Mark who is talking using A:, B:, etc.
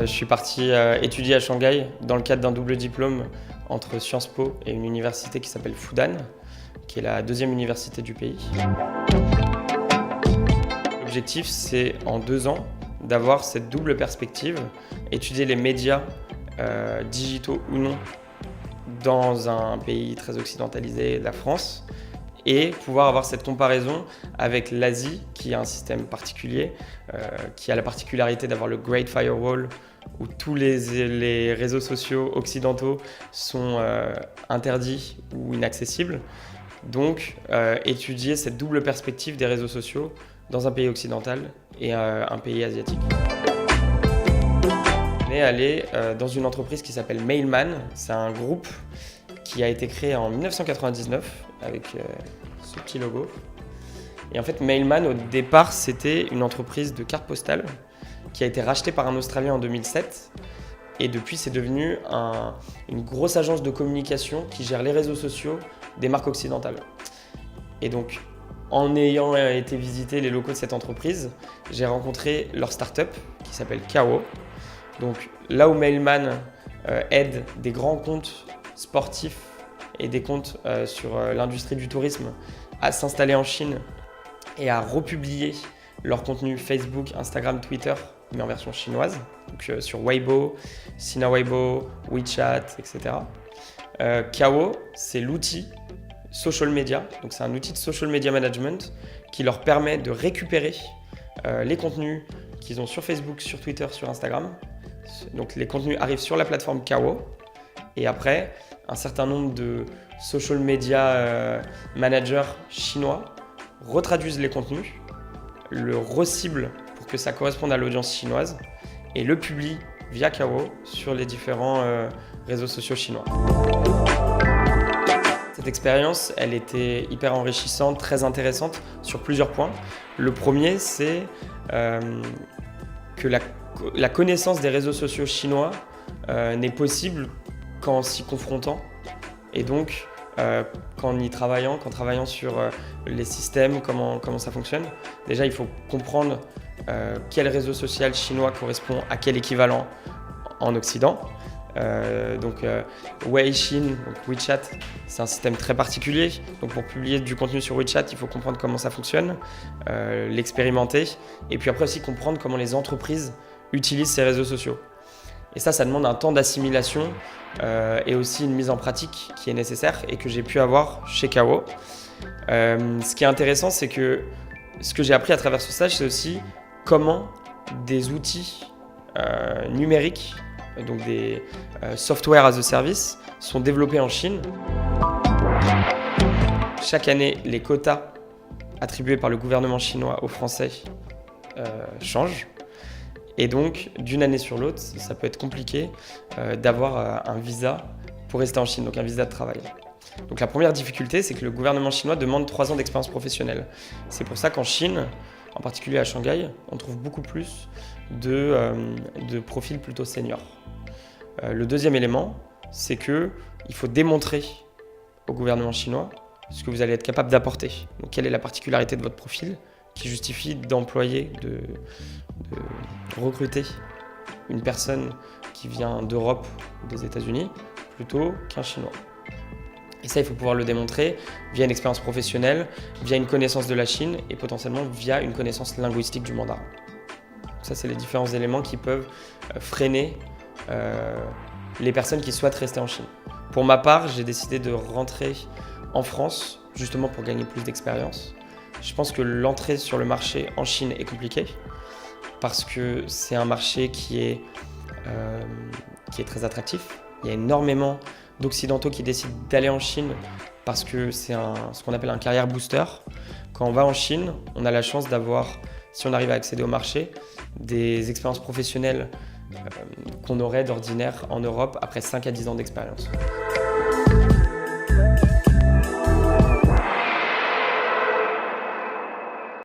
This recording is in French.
A: Je suis parti étudier à Shanghai dans le cadre d'un double diplôme entre Sciences Po et une université qui s'appelle Fudan, qui est la deuxième université du pays. L'objectif, c'est en 2 ans d'avoir cette double perspective, étudier les médias digitaux ou non dans un pays très occidentalisé, la France, et pouvoir avoir cette comparaison avec l'Asie, qui a un système particulier, qui a la particularité d'avoir le Great Firewall, où tous les réseaux sociaux occidentaux sont interdits ou inaccessibles. Donc, étudier cette double perspective des réseaux sociaux dans un pays occidental et un pays asiatique. On est allé dans une entreprise qui s'appelle Mailman. C'est un groupe qui a été créé en 1999 avec ce petit logo. Et en fait, Mailman, au départ, c'était une entreprise de cartes postales qui a été rachetée par un Australien en 2007. Et depuis, c'est devenu une grosse agence de communication qui gère les réseaux sociaux des marques occidentales. Et donc, en ayant été visiter les locaux de cette entreprise, j'ai rencontré leur start-up qui s'appelle Kao. Donc là où Mailman aide des grands comptes sportifs et des comptes sur l'industrie du tourisme à s'installer en Chine et à republier leur contenu Facebook, Instagram, Twitter, mais en version chinoise, donc sur Weibo, Sina Weibo, WeChat, etc. Kao, c'est l'outil social media, donc c'est un outil de social media management qui leur permet de récupérer les contenus qu'ils ont sur Facebook, sur Twitter, sur Instagram. Donc les contenus arrivent sur la plateforme Kao et après, un certain nombre de social media managers chinois retraduisent les contenus, le reciblent pour que ça corresponde à l'audience chinoise et le publient via Kao sur les différents réseaux sociaux chinois. Cette expérience, elle était hyper enrichissante, très intéressante sur plusieurs points. Le premier, c'est que la connaissance des réseaux sociaux chinois n'est possible qu'en s'y confrontant. Et donc, qu'en travaillant sur les systèmes, comment ça fonctionne. Déjà, il faut comprendre quel réseau social chinois correspond à quel équivalent en Occident. Weixin, donc WeChat, c'est un système très particulier. Donc pour publier du contenu sur WeChat, il faut comprendre comment ça fonctionne, l'expérimenter, et puis après aussi comprendre comment les entreprises utilisent ces réseaux sociaux. Et ça demande un temps d'assimilation et aussi une mise en pratique qui est nécessaire et que j'ai pu avoir chez Kao. Ce qui est intéressant, c'est que ce que j'ai appris à travers ce stage, c'est aussi comment des outils numériques, donc des software as a service, sont développés en Chine. Chaque année, les quotas attribués par le gouvernement chinois aux Français changent. Et donc, d'une année sur l'autre, ça peut être compliqué d'avoir un visa pour rester en Chine, donc un visa de travail. Donc la première difficulté, c'est que le gouvernement chinois demande 3 ans d'expérience professionnelle. C'est pour ça qu'en Chine, en particulier à Shanghai, on trouve beaucoup plus de profils plutôt seniors. Le deuxième élément, c'est qu'il faut démontrer au gouvernement chinois ce que vous allez être capable d'apporter. Donc quelle est la particularité de votre profil qui justifie d'employer, de recruter une personne qui vient d'Europe ou des États-Unis plutôt qu'un Chinois. Et ça, il faut pouvoir le démontrer via une expérience professionnelle, via une connaissance de la Chine et potentiellement via une connaissance linguistique du mandarin. Ça, c'est les différents éléments qui peuvent freiner les personnes qui souhaitent rester en Chine. Pour ma part, j'ai décidé de rentrer en France justement pour gagner plus d'expérience. Je pense que l'entrée sur le marché en Chine est compliquée parce que c'est un marché qui est très attractif. Il y a énormément d'Occidentaux qui décident d'aller en Chine parce que c'est ce qu'on appelle un carrière booster. Quand on va en Chine, on a la chance d'avoir, si on arrive à accéder au marché, des expériences professionnelles qu'on aurait d'ordinaire en Europe après 5 à 10 ans d'expérience.